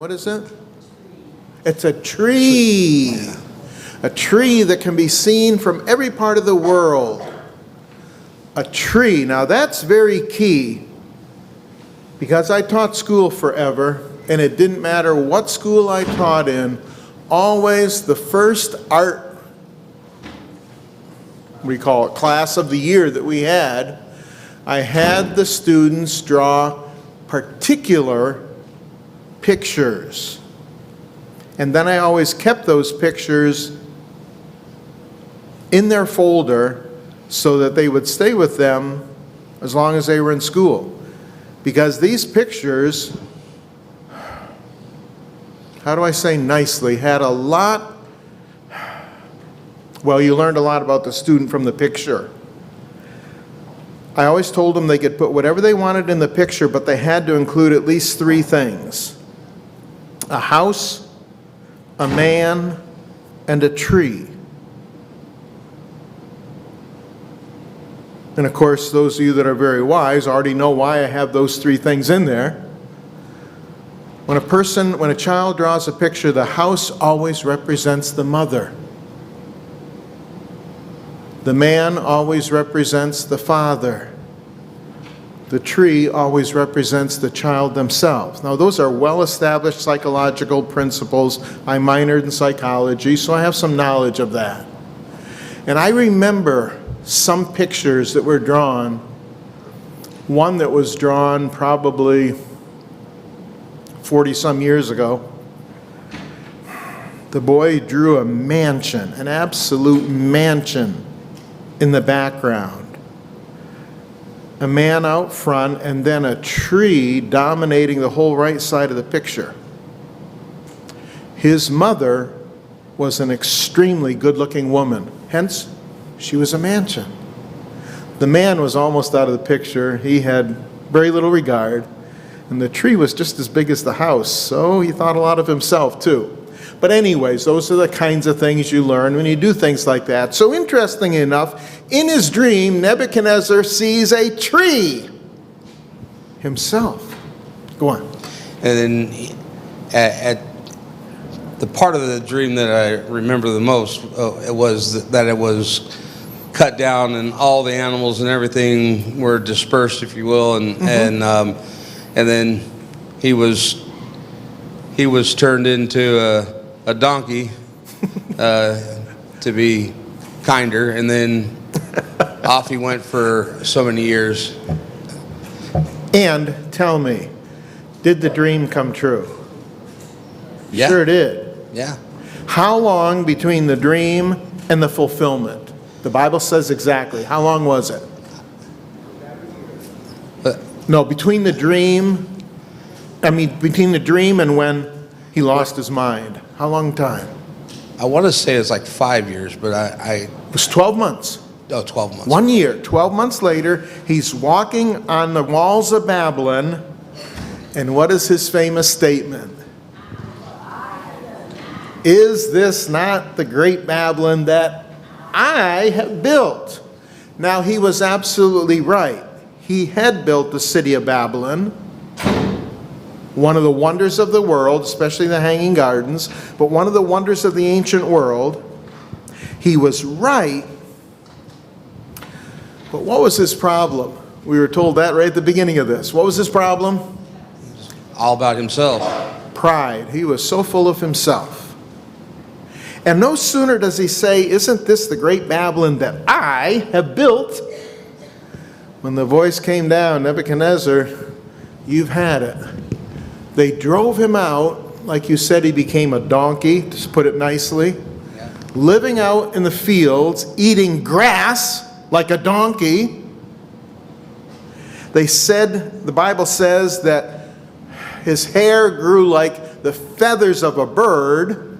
What is it? It's a tree. Yeah. A tree that can be seen from every part of the world. A tree. Now that's very key, because I taught school forever, and it didn't matter what school I taught in, always the first art, we call it class of the year that we had, I had the students draw particular pictures. And then I always kept those pictures in their folder so that they would stay with them as long as they were in school. Because these pictures, how do I say nicely, had a lot, well, you learned a lot about the student from the picture. I always told them they could put whatever they wanted in the picture, but they had to include at least three things: a house, a man, and a tree. And of course, those of you that are very wise already know why I have those three things in there. When a child draws a picture, the house always represents the mother. The man always represents the father. The tree always represents the child themselves. Now, those are well-established psychological principles. I minored in psychology, so I have some knowledge of that. And I remember some pictures that were drawn. One that was drawn probably 40-some years ago. The boy drew a mansion, an absolute mansion in the background. A man out front, and then a tree dominating the whole right side of the picture. His mother was an extremely good-looking woman. Hence, she was a mansion. The man was almost out of the picture. He had very little regard. And the tree was just as big as the house, so he thought a lot of himself too. But anyways, those are the kinds of things you learn when you do things like that. So interestingly enough, in his dream, Nebuchadnezzar sees a tree himself. Go on. And then at the part of the dream that I remember the most, it was that it was cut down and all the animals and everything were dispersed, if you will, and then he was turned into a donkey to be kinder, and then off he went for so many years. And tell me, did the dream come true? Yeah. Sure did. Yeah. How long between the dream and the fulfillment? The Bible says exactly. How long was it? No, between the dream and when he lost his mind. How long time? I want to say it's like 5 years, but It was 12 months. 12 months. 1 year. 12 months later, he's walking on the walls of Babylon, and what is his famous statement? Is this not the great Babylon that I have built? Now, he was absolutely right. He had built the city of Babylon, one of the wonders of the world, especially the Hanging Gardens, but one of the wonders of the ancient world. He was right. But what was his problem? We were told that right at the beginning of this. What was his problem? All about himself. Pride. He was so full of himself. And no sooner does he say, "Isn't this the great Babylon that I have built?" when the voice came down, "Nebuchadnezzar, you've had it." They drove him out. Like you said, he became a donkey, to put it nicely. Yeah. Living out in the fields, eating grass like a donkey. They said, the Bible says that his hair grew like the feathers of a bird,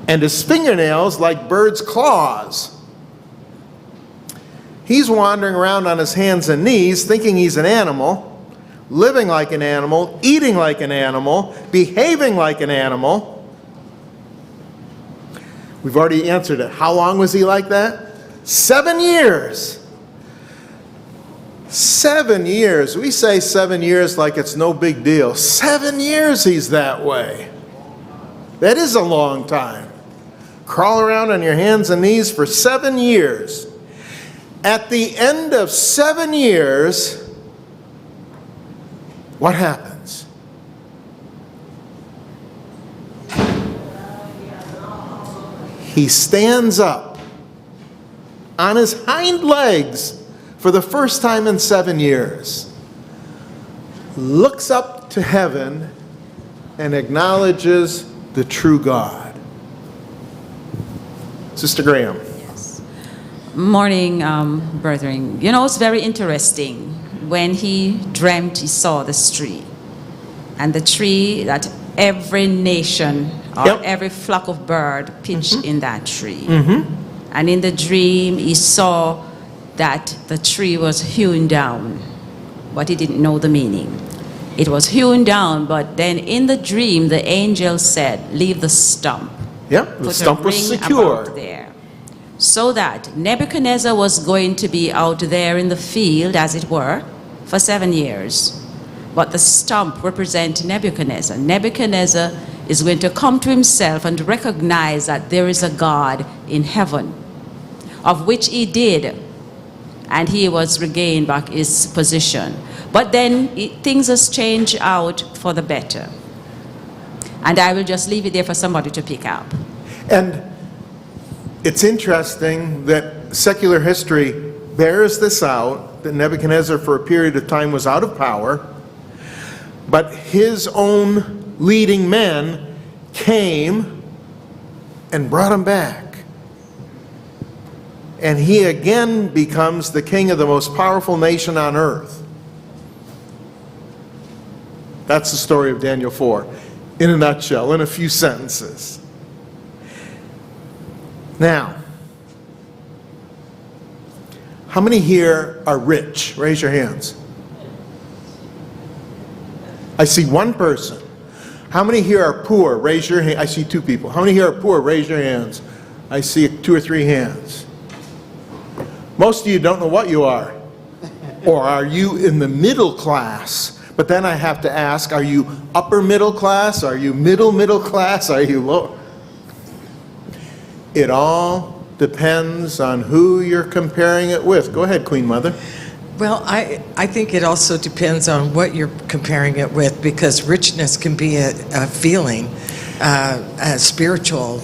and his fingernails like birds' claws. He's wandering around on his hands and knees thinking he's an animal, living like an animal, eating like an animal, behaving like an animal. We've already answered it. How long was he like that? 7 years. 7 years. We say 7 years like it's no big deal. 7 years he's that way. That is a long time. Crawl around on your hands and knees for 7 years. At the end of 7 years, what happens? He stands up on his hind legs for the first time in 7 years, looks up to heaven and acknowledges the true God. Sister Graham. Yes. Morning, brethren. You know, it's very interesting. When he dreamt, he saw this tree. And the tree that every nation or every flock of bird pitched in that tree. And in the dream, he saw that the tree was hewn down, but he didn't know the meaning. It was hewn down, but then in the dream, the angel said, leave the stump. Yep, the Put stump a was ring secure. about there. So that Nebuchadnezzar was going to be out there in the field, as it were, for 7 years. But the stump represents Nebuchadnezzar. Nebuchadnezzar is going to come to himself and recognize that there is a God in heaven, of which he did, and he was regained back his position. But then things has changed out for the better. And I will just leave it there for somebody to pick up. And it's interesting that secular history bears this out, that Nebuchadnezzar for a period of time was out of power, but his own leading men came and brought him back. And he again becomes the king of the most powerful nation on earth. That's the story of Daniel 4, in a nutshell, in a few sentences. Now, how many here are rich? Raise your hands. I see one person. How many here are poor? Raise your hand. I see two people. How many here are poor? Raise your hands. I see 2 or 3 hands. Most of you don't know what you are. Or are you in the middle class? But then I have to ask, are you upper middle class? Are you middle class? Are you low? It all depends on who you're comparing it with. Go ahead, Queen Mother. Well, I think it also depends on what you're comparing it with, because richness can be a feeling, a spiritual.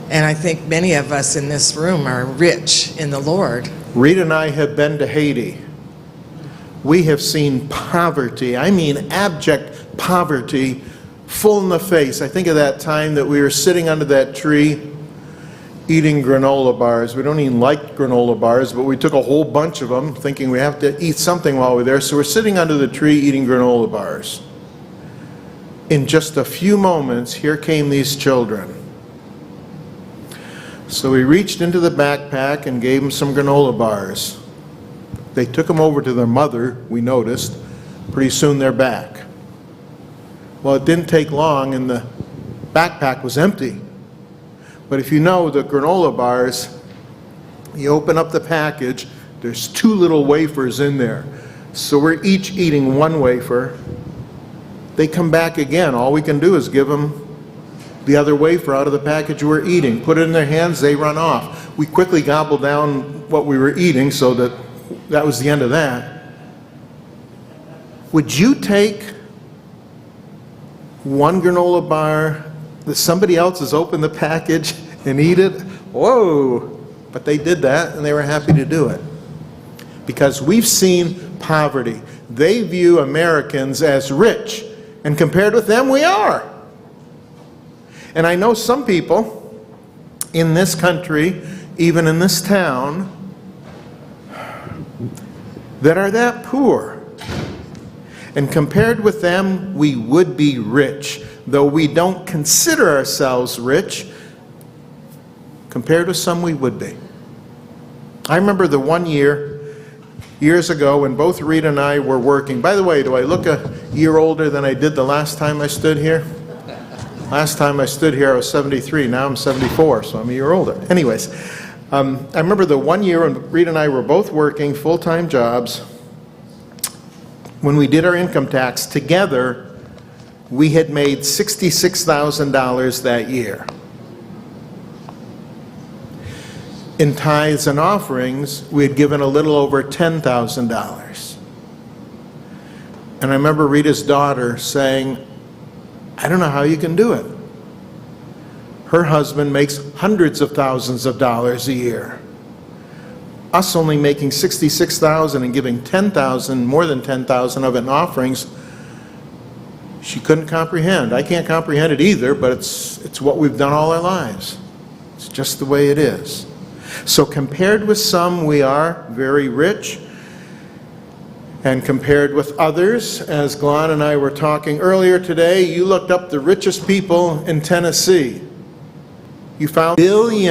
And I think many of us in this room are rich in the Lord. Rita and I have been to Haiti. We have seen poverty, I mean abject poverty, full in the face. I think of that time that we were sitting under that tree eating granola bars. We don't even like granola bars, but we took a whole bunch of them thinking we have to eat something while we're there. So we're sitting under the tree eating granola bars. In just a few moments, here came these children. So we reached into the backpack and gave them some granola bars. They took them over to their mother, we noticed. Pretty soon they're back. Well, it didn't take long and the backpack was empty. But if you know the granola bars, you open up the package, there's 2 little wafers in there. So we're each eating 1 wafer. They come back again. All we can do is give them the other wafer out of the package we're eating. Put it in their hands, they run off. We quickly gobbled down what we were eating so that was the end of that. Would you take 1 granola bar that somebody else has opened the package and eat it? Whoa! But they did that and they were happy to do it. Because we've seen poverty. They view Americans as rich, and compared with them, we are. And I know some people in this country, even in this town, that are that poor. And compared with them, we would be rich. Though we don't consider ourselves rich, compared with some we would be. I remember the one year, years ago, when both Rita and I were working. By the way, do I look a year older than I did the last time I stood here? Last time I stood here, I was 73. Now I'm 74, so I'm a year older. Anyways, I remember the one year when Rita and I were both working full-time jobs, when we did our income tax together, we had made $66,000 that year. In tithes and offerings, we had given a little over $10,000. And I remember Rita's daughter saying, I don't know how you can do it. Her husband makes hundreds of thousands of dollars a year. Us only making $66,000 and giving $10,000, more than $10,000 of it in offerings, she couldn't comprehend. I can't comprehend it either, but it's what we've done all our lives. It's just the way it is. So compared with some, we are very rich. And compared with others, as Glenn and I were talking earlier today, you looked up the richest people in Tennessee. You found billions.